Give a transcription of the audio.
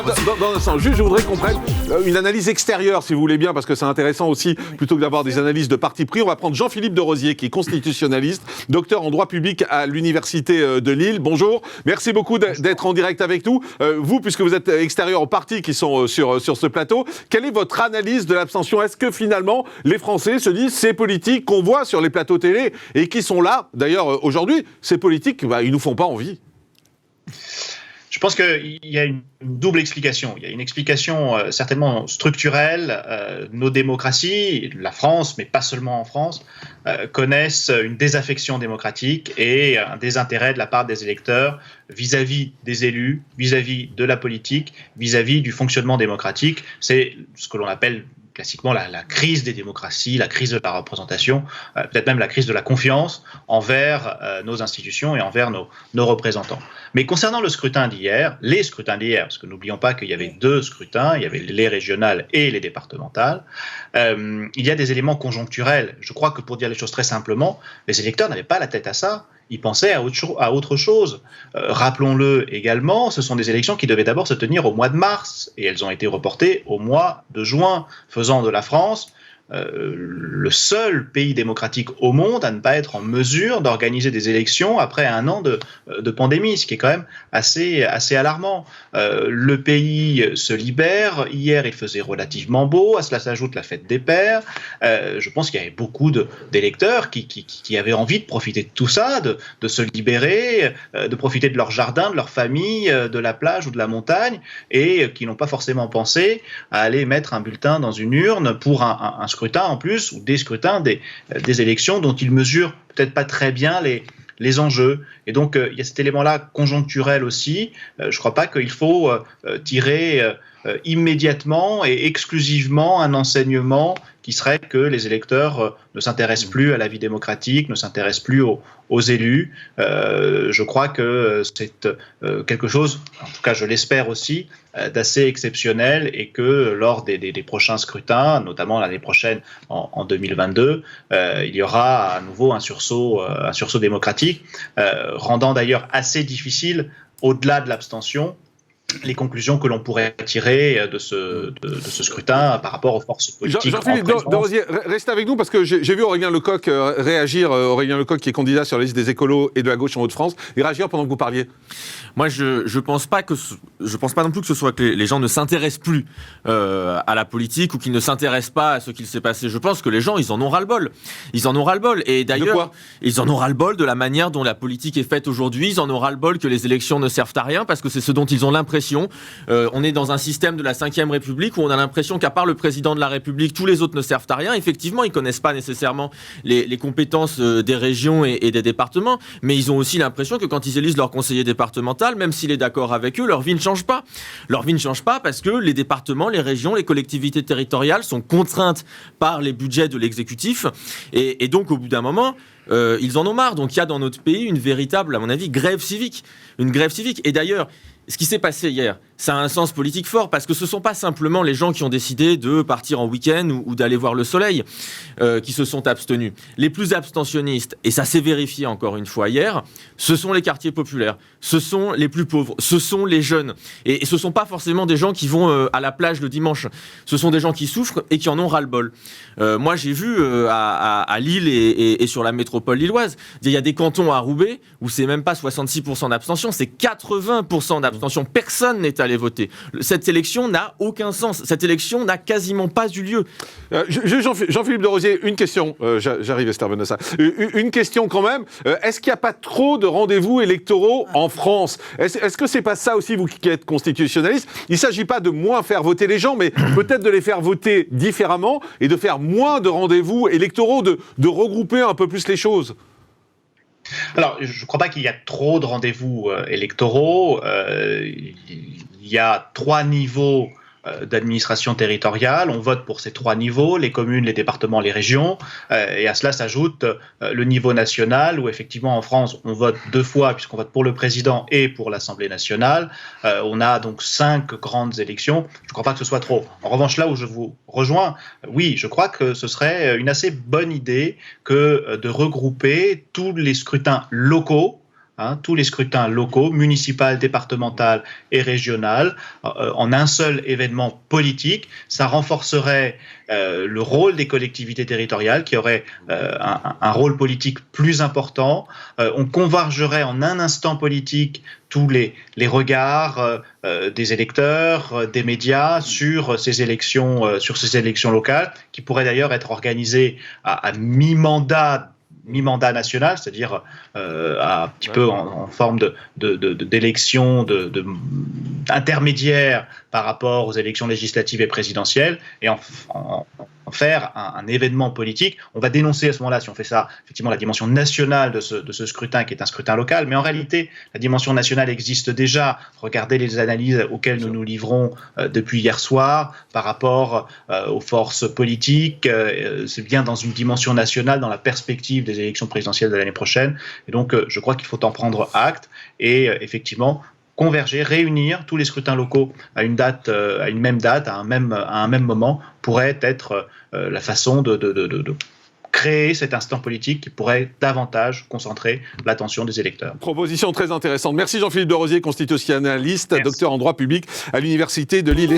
Dans un sens, juste, je voudrais qu'on prenne une analyse extérieure, si vous voulez bien, parce que c'est intéressant aussi, plutôt que d'avoir des analyses de parti pris. On va prendre Jean-Philippe de Rosier, qui est constitutionnaliste, docteur en droit public à l'Université de Lille. Bonjour, merci beaucoup d'être en direct avec nous. Vous, puisque vous êtes extérieur aux partis qui sont sur ce plateau, quelle est votre analyse de l'abstention ? Est-ce que finalement, les Français se disent, ces politiques qu'on voit sur les plateaux télé et qui sont là, d'ailleurs aujourd'hui, ces politiques, ils nous font pas envie. Je pense qu'il y a une double explication. Il y a une explication certainement structurelle. Nos démocraties, la France, mais pas seulement en France, connaissent une désaffection démocratique et un désintérêt de la part des électeurs vis-à-vis des élus, vis-à-vis de la politique, vis-à-vis du fonctionnement démocratique. C'est ce que l'on appelle classiquement la crise des démocraties, la crise de la représentation, peut-être même la crise de la confiance envers nos institutions et envers nos représentants. Mais concernant le scrutin d'hier, les scrutins d'hier, parce que n'oublions pas qu'il y avait deux scrutins, il y avait les régionales et les départementales, il y a des éléments conjoncturels. Je crois que pour dire les choses très simplement, les électeurs n'avaient pas la tête à ça. Ils pensaient à autre chose. Rappelons-le également, ce sont des élections qui devaient d'abord se tenir au mois de mars et elles ont été reportées au mois de juin, faisant de la France le seul pays démocratique au monde à ne pas être en mesure d'organiser des élections après un an de pandémie, ce qui est quand même assez alarmant. Le pays se libère. Hier, il faisait relativement beau. À cela s'ajoute la fête des pères. Je pense qu'il y avait beaucoup d'électeurs qui avaient envie de profiter de tout ça, de se libérer, de profiter de leur jardin, de leur famille, de la plage ou de la montagne, et qui n'ont pas forcément pensé à aller mettre un bulletin dans une urne pour un scrutin en plus, ou des scrutins, des élections dont ils mesurent peut-être pas très bien les enjeux. Et donc, il y a cet élément-là conjoncturel aussi. Je ne crois pas qu'il faut tirer immédiatement et exclusivement un enseignement qui serait que les électeurs ne s'intéressent plus à la vie démocratique, ne s'intéressent plus aux élus. Je crois que c'est quelque chose, en tout cas je l'espère aussi, d'assez exceptionnel, et que lors des prochains scrutins, notamment l'année prochaine en 2022, il y aura à nouveau un sursaut démocratique, rendant d'ailleurs assez difficile, au-delà de l'abstention, les conclusions que l'on pourrait tirer de ce scrutin par rapport aux forces politiques. Jean-Philippe de Rosier, restez avec nous parce que j'ai vu Aurélien Lecoq réagir. Aurélien Lecoq qui est candidat sur la liste des écolos et de la gauche en Hauts-de-France, et réagir pendant que vous parliez. Moi, je pense pas non plus que ce soit que les gens ne s'intéressent plus à la politique ou qu'ils ne s'intéressent pas à ce qu'il s'est passé. Je pense que les gens, ils en ont ras-le-bol. Ils en ont ras-le-bol. Et d'ailleurs, ils en ont ras-le-bol de la manière dont la politique est faite aujourd'hui. Ils en ont ras-le-bol que les élections ne servent à rien, parce que c'est ce dont ils ont l'impression. On est dans un système de la Ve République où on a l'impression qu'à part le président de la République, tous les autres ne servent à rien. Effectivement, ils connaissent pas nécessairement les compétences des régions et des départements, mais ils ont aussi l'impression que quand ils élisent leur conseiller départemental, même s'il est d'accord avec eux, leur vie ne change pas. Leur vie ne change pas parce que les départements, les régions, les collectivités territoriales sont contraintes par les budgets de l'exécutif, et donc au bout d'un moment, ils en ont marre. Donc il y a dans notre pays une véritable, à mon avis, grève civique. Une grève civique. Et d'ailleurs, ce qui s'est passé hier, ça a un sens politique fort, parce que ce ne sont pas simplement les gens qui ont décidé de partir en week-end ou d'aller voir le soleil qui se sont abstenus. Les plus abstentionnistes, et ça s'est vérifié encore une fois hier, ce sont les quartiers populaires, ce sont les plus pauvres, ce sont les jeunes. Et ce ne sont pas forcément des gens qui vont à la plage le dimanche. Ce sont des gens qui souffrent et qui en ont ras-le-bol. Moi, j'ai vu à Lille et sur la métropole lilloise, il y a des cantons à Roubaix où c'est même pas 66% d'abstention, c'est 80% d'abstention. Personne n'est allé voter. Cette élection n'a aucun sens. Cette élection n'a quasiment pas eu lieu. Jean-Philippe de Rosier, une question. J'arrive, Esther Benassa. Une question quand même. Est-ce qu'il n'y a pas trop de rendez-vous électoraux en France ? Est-ce que c'est pas ça aussi, vous qui êtes constitutionnaliste ? Il ne s'agit pas de moins faire voter les gens, mais peut-être de les faire voter différemment et de faire moins de rendez-vous électoraux, de regrouper un peu plus les choses. Alors, je ne crois pas qu'il y a trop de rendez-vous électoraux. Il y a 3 niveaux d'administration territoriale. On vote pour ces 3 niveaux, les communes, les départements, les régions. Et à cela s'ajoute le niveau national, où effectivement en France, on vote 2 fois, puisqu'on vote pour le président et pour l'Assemblée nationale. On a donc 5 grandes élections. Je ne crois pas que ce soit trop. En revanche, là où je vous rejoins, oui, je crois que ce serait une assez bonne idée que de regrouper tous les scrutins locaux tous les scrutins locaux, municipal, départemental et régional, en un seul événement politique. Ça renforcerait le rôle des collectivités territoriales qui auraient un rôle politique plus important. On convergerait en un instant politique tous les regards des électeurs, des médias sur ces élections locales, qui pourraient d'ailleurs être organisées à mi-mandat national, c'est-à-dire un petit peu en forme d'élection intermédiaire par rapport aux élections législatives et présidentielles, et en faire un événement politique. On va dénoncer à ce moment-là, si on fait ça, effectivement, la dimension nationale de ce scrutin, qui est un scrutin local, mais en réalité, la dimension nationale existe déjà. Regardez les analyses auxquelles nous nous livrons depuis hier soir par rapport aux forces politiques. C'est bien dans une dimension nationale, dans la perspective des élections présidentielles de l'année prochaine. Et donc, je crois qu'il faut en prendre acte et effectivement converger, réunir tous les scrutins locaux à une même date, à un même moment, pourrait être la façon de créer cet instant politique qui pourrait davantage concentrer l'attention des électeurs. Proposition très intéressante. Merci Jean-Philippe de Rosier, constitutionnaliste, docteur en droit public à l'Université de Lille.